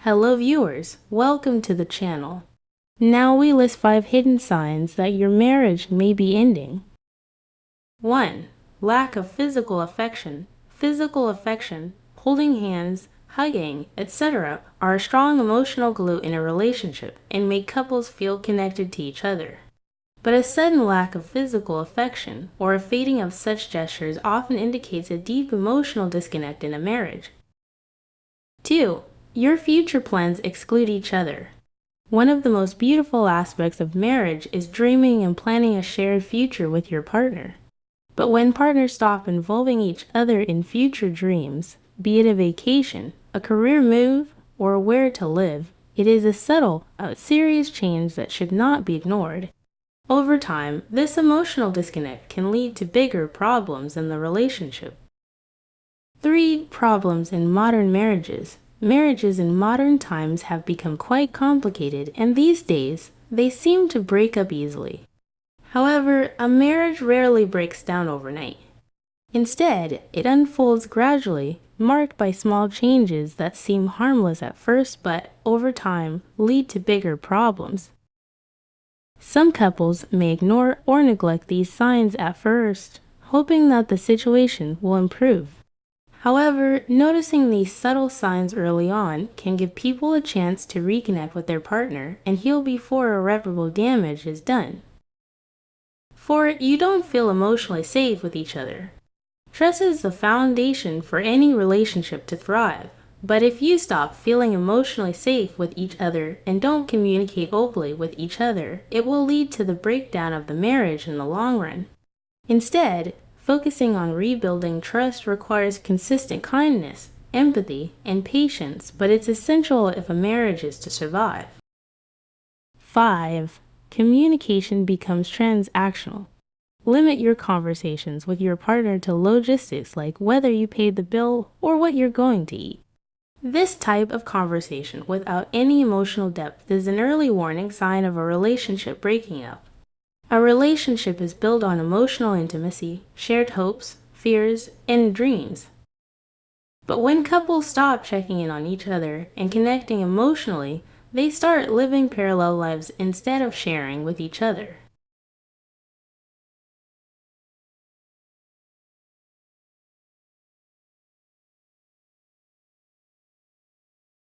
Hello viewers, welcome to the channel. Now we list 5 hidden signs that your marriage may be ending. 1. Lack of physical affection. Physical affection, holding hands, hugging, etc. are a strong emotional glue in a relationship and make couples feel connected to each other. But a sudden lack of physical affection or a fading of such gestures often indicates a deep emotional disconnect in a marriage. 2. Your future plans exclude each other. One of the most beautiful aspects of marriage is dreaming and planning a shared future with your partner. But when partners stop involving each other in future dreams, be it a vacation, a career move, or where to live, it is a subtle, serious change that should not be ignored. Over time, this emotional disconnect can lead to bigger problems in the relationship. 3. Problems in modern marriages. Marriages in modern times have become quite complicated, and these days, they seem to break up easily. However, a marriage rarely breaks down overnight. Instead, it unfolds gradually, marked by small changes that seem harmless at first but, over time, lead to bigger problems. Some couples may ignore or neglect these signs at first, hoping that the situation will improve. However, noticing these subtle signs early on can give people a chance to reconnect with their partner and heal before irreparable damage is done. 4. You don't feel emotionally safe with each other. Trust is the foundation for any relationship to thrive. But if you stop feeling emotionally safe with each other and don't communicate openly with each other, it will lead to the breakdown of the marriage in the long run. Instead, focusing on rebuilding trust requires consistent kindness, empathy, and patience, but it's essential if a marriage is to survive. 5. Communication becomes transactional. Limit your conversations with your partner to logistics like whether you paid the bill or what you're going to eat. This type of conversation without any emotional depth is an early warning sign of a relationship breaking up. A relationship is built on emotional intimacy, shared hopes, fears, and dreams. But when couples stop checking in on each other and connecting emotionally, they start living parallel lives instead of sharing with each other.